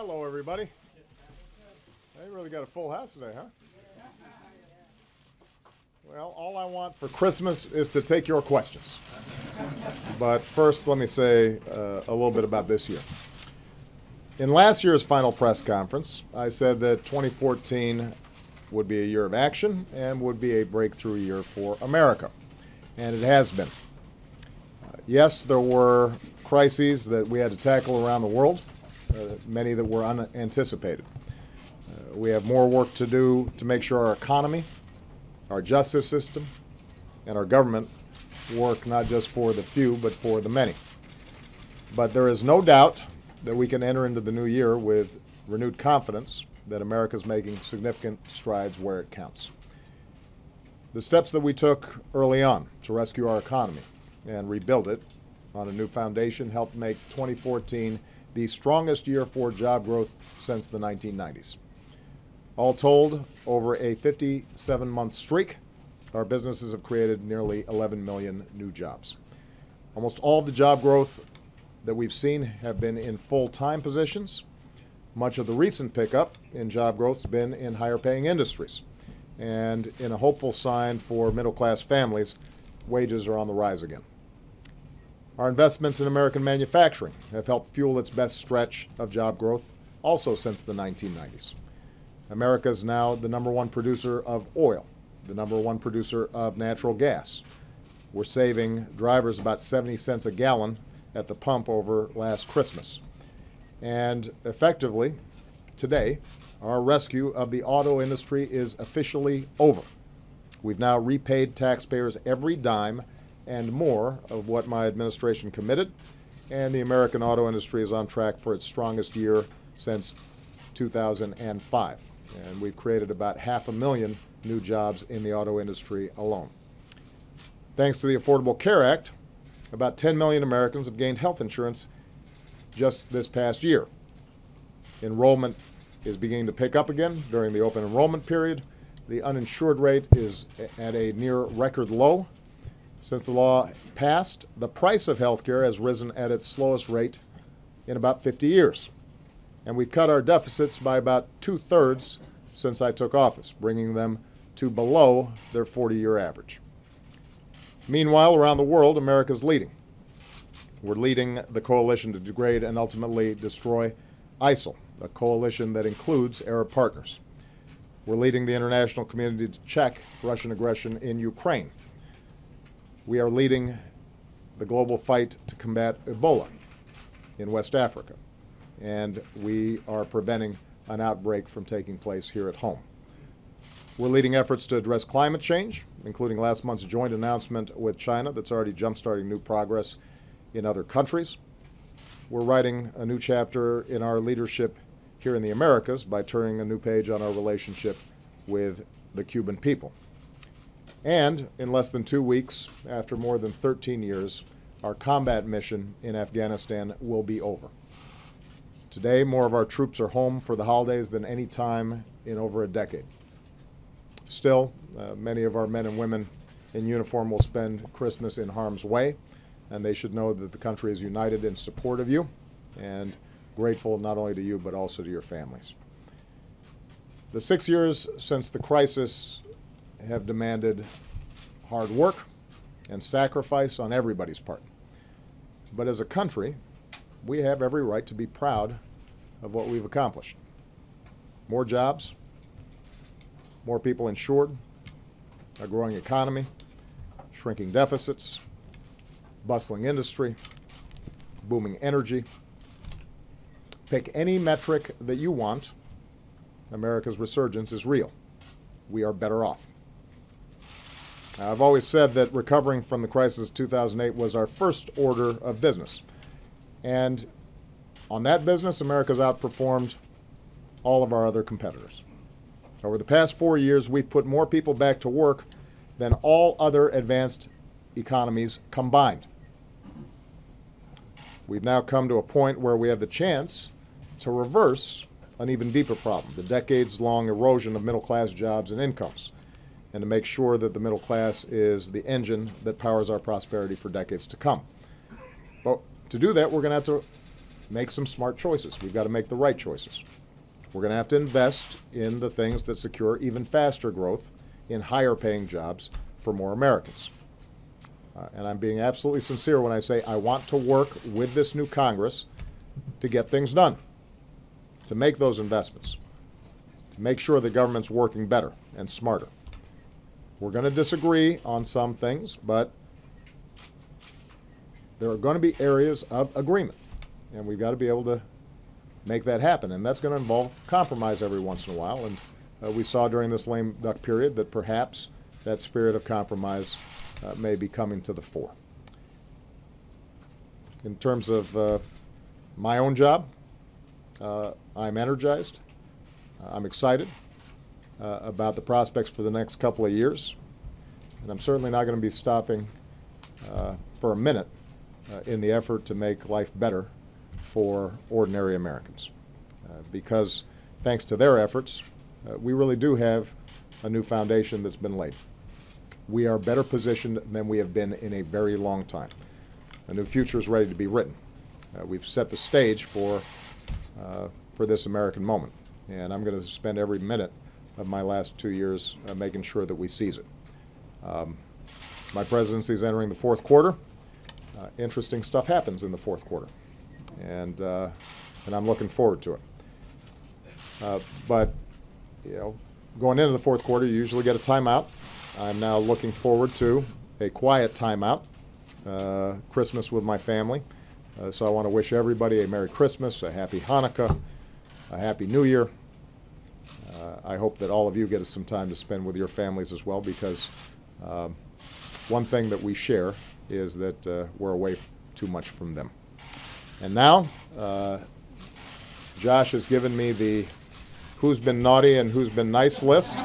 Hello, everybody. They really got a full house today, huh? Well, all I want for Christmas is to take your questions. But first, let me say a little bit about this year. In last year's final press conference, I said that 2014 would be a year of action and would be a breakthrough year for America. And it has been. Yes, there were crises that we had to tackle around the world, many that were unanticipated. We have more work to do to make sure our economy, our justice system, and our government work not just for the few, but for the many. But there is no doubt that we can enter into the new year with renewed confidence that America is making significant strides where it counts. The steps that we took early on to rescue our economy and rebuild it on a new foundation helped make 2014 the strongest year for job growth since the 1990s. All told, over a 57-month streak, our businesses have created nearly 11 million new jobs. Almost all of the job growth that we've seen have been in full-time positions. Much of the recent pickup in job growth has been in higher-paying industries. And in a hopeful sign for middle-class families, wages are on the rise again. Our investments in American manufacturing have helped fuel its best stretch of job growth also since the 1990s. America is now the #1 producer of oil, the #1 producer of natural gas. We're saving drivers about 70 cents a gallon at the pump over last Christmas. And effectively, today, our rescue of the auto industry is officially over. We've now repaid taxpayers every dime and more of what my administration committed, and the American auto industry is on track for its strongest year since 2005. And we've created about 500,000 new jobs in the auto industry alone. Thanks to the Affordable Care Act, about 10 million Americans have gained health insurance just this past year. Enrollment is beginning to pick up again during the open enrollment period. The uninsured rate is at a near record low. Since the law passed, the price of health care has risen at its slowest rate in about 50 years. And we've cut our deficits by about 2/3 since I took office, bringing them to below their 40-year average. Meanwhile, around the world, America's leading. We're leading the coalition to degrade and ultimately destroy ISIL, a coalition that includes Arab partners. We're leading the international community to check Russian aggression in Ukraine. We are leading the global fight to combat Ebola in West Africa. And we are preventing an outbreak from taking place here at home. We're leading efforts to address climate change, including last month's joint announcement with China that's already jump-starting new progress in other countries. We're writing a new chapter in our leadership here in the Americas by turning a new page on our relationship with the Cuban people. And in less than 2 weeks, after more than 13 years, our combat mission in Afghanistan will be over. Today, more of our troops are home for the holidays than any time in over a decade. Still, many of our men and women in uniform will spend Christmas in harm's way, and they should know that the country is united in support of you and grateful not only to you but also to your families. The 6 years since the crisis have demanded hard work and sacrifice on everybody's part. But as a country, we have every right to be proud of what we've accomplished. More jobs, more people insured, a growing economy, shrinking deficits, bustling industry, booming energy. Pick any metric that you want, America's resurgence is real. We are better off. I've always said that recovering from the crisis of 2008 was our first order of business. And on that business, America's outperformed all of our other competitors. Over the past 4 years, we've put more people back to work than all other advanced economies combined. We've now come to a point where we have the chance to reverse an even deeper problem, the decades-long erosion of middle-class jobs and incomes, and to make sure that the middle class is the engine that powers our prosperity for decades to come. But to do that, we're going to have to make some smart choices. We've got to make the right choices. We're going to have to invest in the things that secure even faster growth in higher paying jobs for more Americans. And I'm being absolutely sincere when I say I want to work with this new Congress to get things done, to make those investments, to make sure the government's working better and smarter. We're going to disagree on some things, but there are going to be areas of agreement, and we've got to be able to make that happen, and that's going to involve compromise every once in a while, and we saw during this lame duck period that perhaps that spirit of compromise may be coming to the fore. In terms of my own job, I'm energized. I'm excited about the prospects for the next couple of years, and I'm certainly not going to be stopping for a minute in the effort to make life better for ordinary Americans. Because thanks to their efforts, we really do have a new foundation that's been laid. We are better positioned than we have been in a very long time. A new future is ready to be written. We've set the stage for this American moment, and I'm going to spend every minute of my last 2 years making sure that we seize it. My presidency is entering the fourth quarter. Interesting stuff happens in the fourth quarter, and I'm looking forward to it. But going into the fourth quarter, you usually get a timeout. I'm now looking forward to a quiet timeout, Christmas with my family. So I want to wish everybody a Merry Christmas, a Happy Hanukkah, a Happy New Year. I hope that all of you get some time to spend with your families as well, because one thing that we share is that we're away too much from them. And now, Josh has given me the who's been naughty and who's been nice list.